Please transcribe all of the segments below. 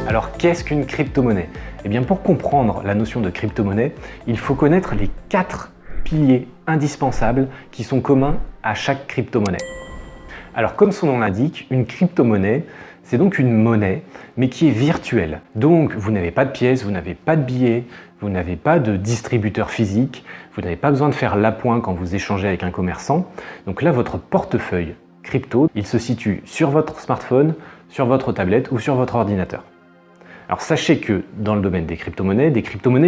Alors qu'est-ce qu'une crypto-monnaie? Eh bien pour comprendre la notion de crypto-monnaie, il faut connaître les 4 piliers indispensables qui sont communs à chaque crypto-monnaie. Alors comme son nom l'indique, une crypto-monnaie, c'est donc une monnaie, mais qui est virtuelle. Donc vous n'avez pas de pièces, vous n'avez pas de billets, vous n'avez pas de distributeur physique, vous n'avez pas besoin de faire l'appoint quand vous échangez avec un commerçant. Donc là, votre portefeuille crypto, il se situe sur votre smartphone, sur votre tablette ou sur votre ordinateur. Alors sachez que dans le domaine des crypto-monnaies,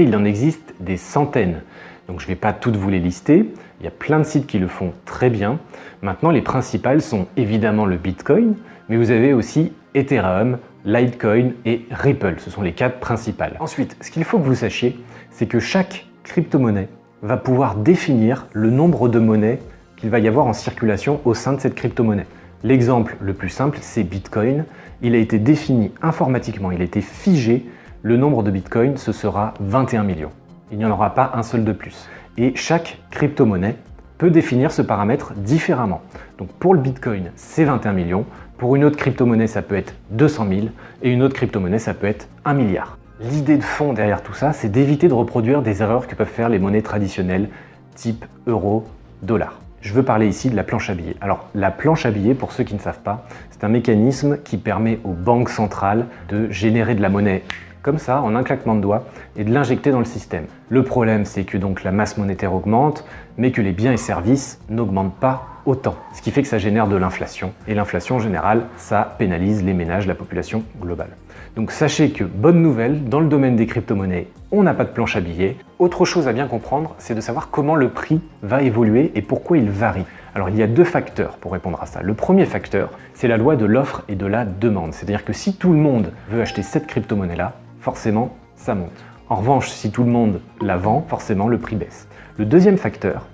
il en existe des centaines. Donc je ne vais pas toutes vous les lister, il y a plein de sites qui le font très bien. Maintenant, les principales sont évidemment le Bitcoin, mais vous avez aussi Ethereum, Litecoin et Ripple. Ce sont les 4 principales. Ensuite, ce qu'il faut que vous sachiez, c'est que chaque crypto-monnaie va pouvoir définir le nombre de monnaies qu'il va y avoir en circulation au sein de cette crypto-monnaie. L'exemple le plus simple, c'est Bitcoin. Il a été défini informatiquement, il a été figé. Le nombre de Bitcoin, ce sera 21 millions. Il n'y en aura pas un seul de plus. Et chaque crypto-monnaie peut définir ce paramètre différemment. Donc pour le Bitcoin, c'est 21 millions. Pour une autre crypto-monnaie, ça peut être 200 000. Et une autre crypto-monnaie, ça peut être 1 milliard. L'idée de fond derrière tout ça, c'est d'éviter de reproduire des erreurs que peuvent faire les monnaies traditionnelles, type euro, dollar. Je veux parler ici de la planche à billets. Alors la planche à billets, pour ceux qui ne savent pas, c'est un mécanisme qui permet aux banques centrales de générer de la monnaie comme ça, en un claquement de doigts, et de l'injecter dans le système. Le problème, c'est que donc la masse monétaire augmente, mais que les biens et services n'augmentent pas autant. Ce qui fait que ça génère de l'inflation. Et l'inflation, en général, ça pénalise les ménages, la population globale. Donc sachez que, bonne nouvelle, dans le domaine des crypto-monnaies, on n'a pas de planche à billets. Autre chose à bien comprendre, c'est de savoir comment le prix va évoluer et pourquoi il varie. Alors il y a 2 facteurs pour répondre à ça. Le premier facteur, c'est la loi de l'offre et de la demande. C'est-à-dire que si tout le monde veut acheter cette crypto-monnaie-là, forcément, ça monte. En revanche, si tout le monde la vend, forcément, le prix baisse. Le deuxième facteur,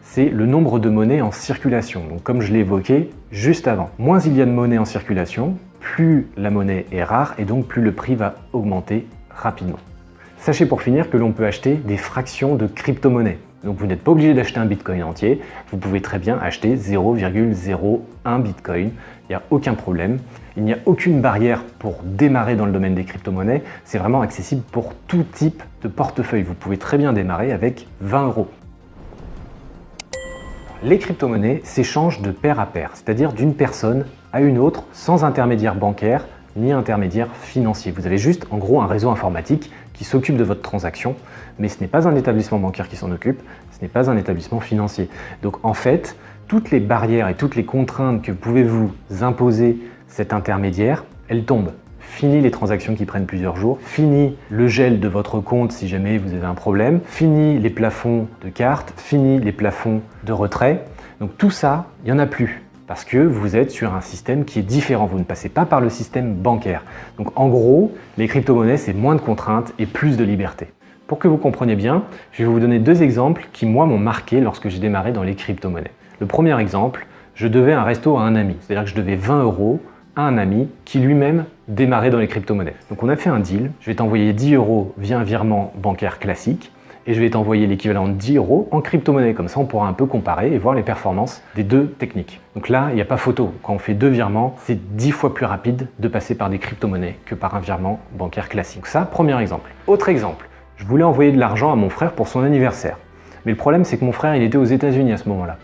c'est le nombre de monnaies en circulation. Donc, comme je l'ai évoqué juste avant, moins il y a de monnaie en circulation, plus la monnaie est rare et donc plus le prix va augmenter rapidement. Sachez pour finir que l'on peut acheter des fractions de crypto-monnaies. Donc vous n'êtes pas obligé d'acheter un bitcoin entier, vous pouvez très bien acheter 0,01 bitcoin, il n'y a aucun problème. Il n'y a aucune barrière pour démarrer dans le domaine des crypto-monnaies, c'est vraiment accessible pour tout type de portefeuille. Vous pouvez très bien démarrer avec 20 €. Les crypto-monnaies s'échangent de pair à pair, c'est-à-dire d'une personne à une autre sans intermédiaire bancaire ni intermédiaire financier. Vous avez juste en gros un réseau informatique qui s'occupe de votre transaction, mais ce n'est pas un établissement bancaire qui s'en occupe, ce n'est pas un établissement financier. Donc en fait, toutes les barrières et toutes les contraintes que pouvez vous imposer cet intermédiaire, elles tombent. Fini les transactions qui prennent plusieurs jours, fini le gel de votre compte si jamais vous avez un problème, fini les plafonds de cartes, fini les plafonds de retrait. Donc tout ça, il n'y en a plus. Parce que vous êtes sur un système qui est différent, vous ne passez pas par le système bancaire. Donc en gros, les crypto-monnaies, c'est moins de contraintes et plus de liberté. Pour que vous compreniez bien, je vais vous donner 2 exemples qui, moi, m'ont marqué lorsque j'ai démarré dans les crypto-monnaies. Le premier exemple, je devais un resto à un ami, c'est-à-dire que je devais 20 € à un ami qui lui-même démarrait dans les crypto-monnaies. Donc on a fait un deal, je vais t'envoyer 10 € via un virement bancaire classique, et je vais t'envoyer l'équivalent de 10 € en crypto-monnaie. Comme ça, on pourra un peu comparer et voir les performances des 2 techniques. Donc là, il n'y a pas photo. Quand on fait 2 virements, c'est 10 fois plus rapide de passer par des crypto-monnaies que par un virement bancaire classique. Donc ça, premier exemple. Autre exemple, je voulais envoyer de l'argent à mon frère pour son anniversaire. Mais le problème, c'est que mon frère, il était aux États-Unis à ce moment-là.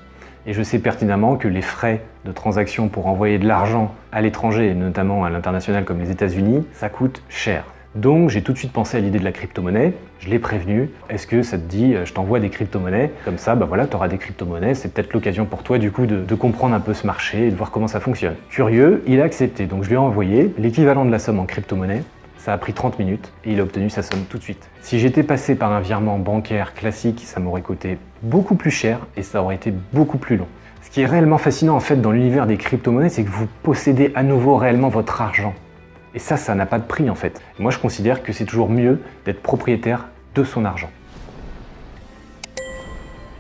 Et je sais pertinemment que les frais de transaction pour envoyer de l'argent à l'étranger, notamment à l'international comme les États-Unis, ça coûte cher. Donc j'ai tout de suite pensé à l'idée de la crypto-monnaie, je l'ai prévenu, est-ce que ça te dit je t'envoie des crypto-monnaies, comme ça voilà, tu auras des crypto-monnaies, c'est peut-être l'occasion pour toi du coup de comprendre un peu ce marché et de voir comment ça fonctionne. Curieux, il a accepté, donc je lui ai envoyé l'équivalent de la somme en crypto-monnaie, ça a pris 30 minutes et il a obtenu sa somme tout de suite. Si j'étais passé par un virement bancaire classique, ça m'aurait coûté beaucoup plus cher et ça aurait été beaucoup plus long. Ce qui est réellement fascinant en fait dans l'univers des crypto-monnaies, c'est que vous possédez à nouveau réellement votre argent. Et ça n'a pas de prix en fait. Moi je considère que c'est toujours mieux d'être propriétaire de son argent.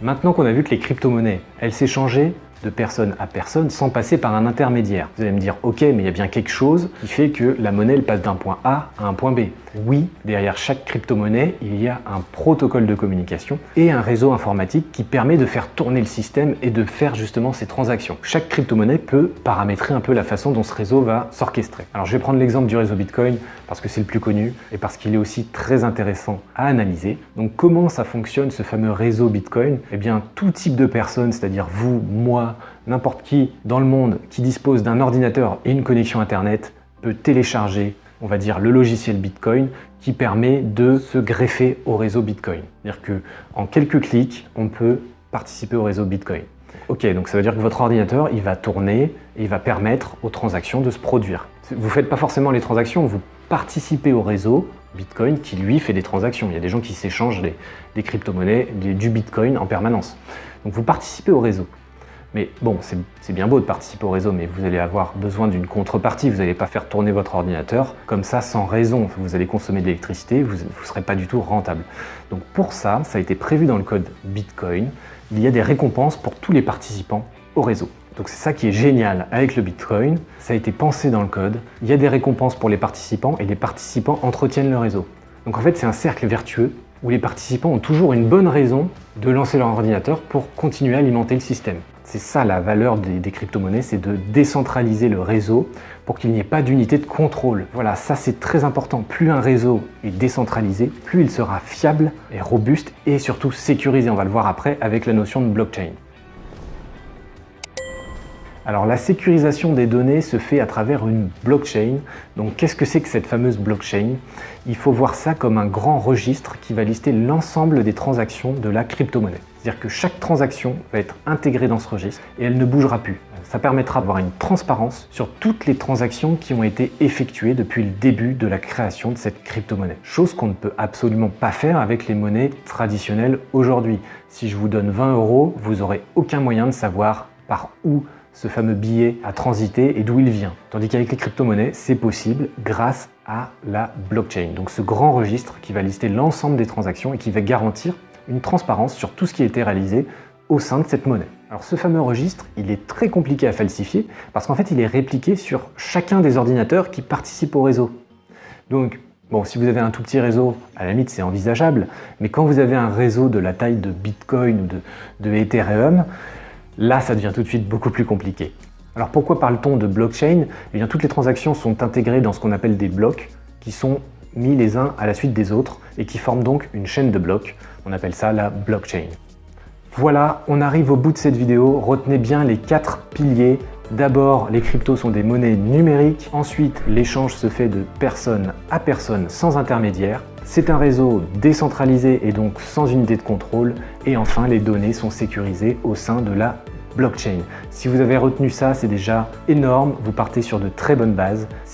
Maintenant qu'on a vu que les crypto-monnaies, elles s'échangeaient de personne à personne sans passer par un intermédiaire. Vous allez me dire, ok, mais il y a bien quelque chose qui fait que la monnaie elle passe d'un point A à un point B. Oui, derrière chaque crypto-monnaie, il y a un protocole de communication et un réseau informatique qui permet de faire tourner le système et de faire justement ces transactions. Chaque crypto-monnaie peut paramétrer un peu la façon dont ce réseau va s'orchestrer. Alors je vais prendre l'exemple du réseau Bitcoin parce que c'est le plus connu et parce qu'il est aussi très intéressant à analyser. Donc comment ça fonctionne ce fameux réseau Bitcoin? Eh bien tout type de personnes, c'est-à-dire vous, moi, n'importe qui dans le monde qui dispose d'un ordinateur et une connexion Internet peut télécharger, on va dire, le logiciel Bitcoin qui permet de se greffer au réseau Bitcoin. C'est-à-dire qu'en quelques clics, on peut participer au réseau Bitcoin. Ok, donc ça veut dire que votre ordinateur, il va tourner et il va permettre aux transactions de se produire. Vous ne faites pas forcément les transactions, vous participez au réseau Bitcoin qui lui fait des transactions. Il y a des gens qui s'échangent des crypto-monnaies, du Bitcoin en permanence. Donc vous participez au réseau. Mais bon, c'est bien beau de participer au réseau, mais vous allez avoir besoin d'une contrepartie. Vous n'allez pas faire tourner votre ordinateur comme ça sans raison. Vous allez consommer de l'électricité, vous ne serez pas du tout rentable. Donc pour ça, ça a été prévu dans le code Bitcoin. Il y a des récompenses pour tous les participants au réseau. Donc c'est ça qui est génial avec le Bitcoin. Ça a été pensé dans le code. Il y a des récompenses pour les participants et les participants entretiennent le réseau. Donc en fait, c'est un cercle vertueux où les participants ont toujours une bonne raison de lancer leur ordinateur pour continuer à alimenter le système. C'est ça la valeur des crypto-monnaies, c'est de décentraliser le réseau pour qu'il n'y ait pas d'unité de contrôle. Voilà, ça c'est très important. Plus un réseau est décentralisé, plus il sera fiable et robuste et surtout sécurisé. On va le voir après avec la notion de blockchain. Alors la sécurisation des données se fait à travers une blockchain. Donc qu'est-ce que c'est que cette fameuse blockchain? Il faut voir ça comme un grand registre qui va lister l'ensemble des transactions de la crypto-monnaie. C'est-à-dire que chaque transaction va être intégrée dans ce registre et elle ne bougera plus. Ça permettra d'avoir une transparence sur toutes les transactions qui ont été effectuées depuis le début de la création de cette crypto-monnaie. Chose qu'on ne peut absolument pas faire avec les monnaies traditionnelles aujourd'hui. Si je vous donne 20 €, vous n'aurez aucun moyen de savoir par où ce fameux billet a transité et d'où il vient. Tandis qu'avec les crypto-monnaies, c'est possible grâce à la blockchain. Donc ce grand registre qui va lister l'ensemble des transactions et qui va garantir une transparence sur tout ce qui a été réalisé au sein de cette monnaie. Alors ce fameux registre, il est très compliqué à falsifier parce qu'en fait, il est répliqué sur chacun des ordinateurs qui participent au réseau. Donc, bon, si vous avez un tout petit réseau, à la limite, c'est envisageable, mais quand vous avez un réseau de la taille de Bitcoin ou de Ethereum, là, ça devient tout de suite beaucoup plus compliqué. Alors pourquoi parle-t-on de blockchain? Eh bien, toutes les transactions sont intégrées dans ce qu'on appelle des blocs qui sont mis les uns à la suite des autres et qui forment donc une chaîne de blocs. On appelle ça la blockchain. Voilà, on arrive au bout de cette vidéo. Retenez bien les 4 piliers. D'abord, les cryptos sont des monnaies numériques. Ensuite, l'échange se fait de personne à personne sans intermédiaire. C'est un réseau décentralisé et donc sans unité de contrôle. Et enfin, les données sont sécurisées au sein de la blockchain. Si vous avez retenu ça, c'est déjà énorme. Vous partez sur de très bonnes bases.